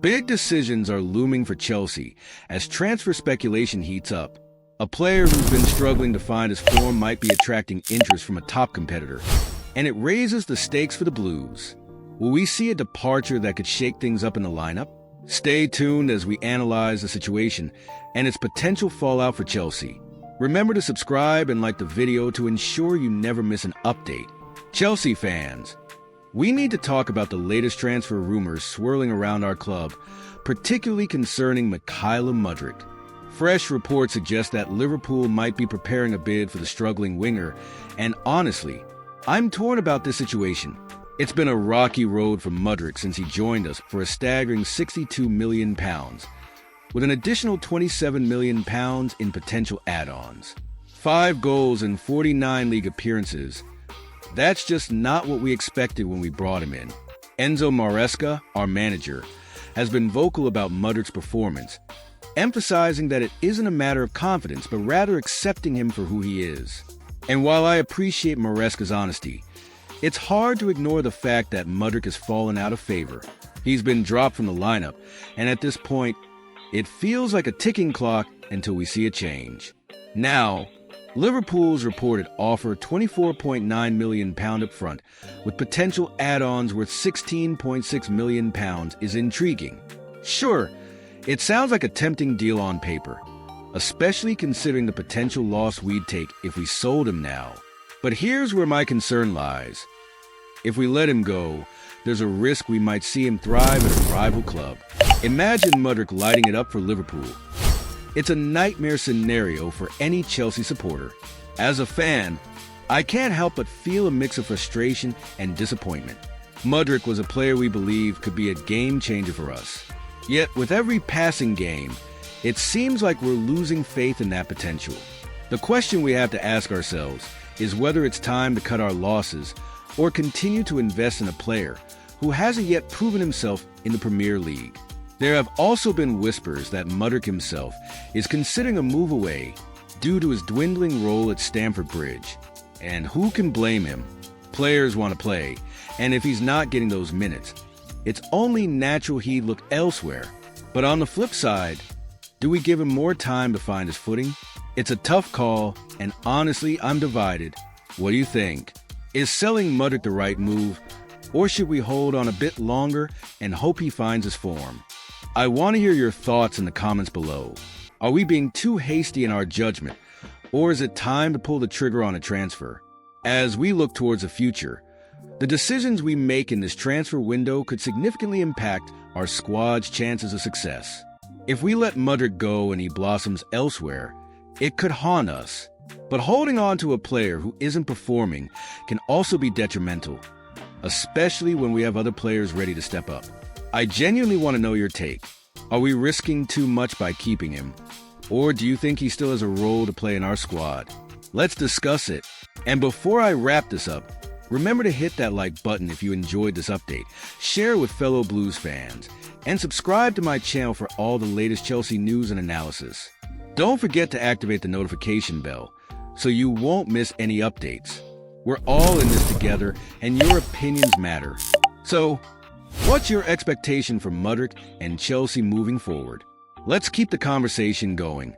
Big decisions are looming for Chelsea as transfer speculation heats up. A player who's been struggling to find his form might be attracting interest from a top competitor, and it raises the stakes for the Blues. Will we see a departure that could shake things up in the lineup? Stay tuned as we analyze the situation and its potential fallout for Chelsea. Remember to subscribe and like the video to ensure you never miss an update. Chelsea fans, we need to talk about the latest transfer rumors swirling around our club, particularly concerning Mykhailo Mudryk. Fresh reports suggest that Liverpool might be preparing a bid for the struggling winger, and honestly, I'm torn about this situation. It's been a rocky road for Mudryk since he joined us for a staggering £62 million, with an additional £27 million in potential add-ons. 5 goals and 49 league appearances. That's just not what we expected when we brought him in. Enzo Maresca, our manager, has been vocal about Mudryk's performance, emphasizing that it isn't a matter of confidence, but rather accepting him for who he is. And while I appreciate Maresca's honesty, it's hard to ignore the fact that Mudryk has fallen out of favor. He's been dropped from the lineup, and at this point, it feels like a ticking clock until we see a change. Now, Liverpool's reported offer £24.9 million up front, with potential add-ons worth £16.6 million is intriguing. Sure, it sounds like a tempting deal on paper, especially considering the potential loss we'd take if we sold him now. But here's where my concern lies. If we let him go, there's a risk we might see him thrive at a rival club. Imagine Mudryk lighting it up for Liverpool. It's a nightmare scenario for any Chelsea supporter. As a fan, I can't help but feel a mix of frustration and disappointment. Mudryk was a player we believe could be a game changer for us. Yet, with every passing game, it seems like we're losing faith in that potential. The question we have to ask ourselves is whether it's time to cut our losses or continue to invest in a player who hasn't yet proven himself in the Premier League. There have also been whispers that Mudryk himself is considering a move away due to his dwindling role at Stamford Bridge. And who can blame him? Players want to play, and if he's not getting those minutes, it's only natural he'd look elsewhere. But on the flip side, do we give him more time to find his footing? It's a tough call, and honestly, I'm divided. What do you think? Is selling Mudryk the right move, or should we hold on a bit longer and hope he finds his form? I want to hear your thoughts in the comments below. Are we being too hasty in our judgment, or is it time to pull the trigger on a transfer? As we look towards the future, the decisions we make in this transfer window could significantly impact our squad's chances of success. If we let Mudryk go and he blossoms elsewhere, it could haunt us. But holding on to a player who isn't performing can also be detrimental, especially when we have other players ready to step up. I genuinely want to know your take. Are we risking too much by keeping him? Or do you think he still has a role to play in our squad? Let's discuss it. And before I wrap this up, remember to hit that like button if you enjoyed this update, share with fellow Blues fans, and subscribe to my channel for all the latest Chelsea news and analysis. Don't forget to activate the notification bell so you won't miss any updates. We're all in this together, and your opinions matter. So, what's your expectation for Mudryk and Chelsea moving forward? Let's keep the conversation going.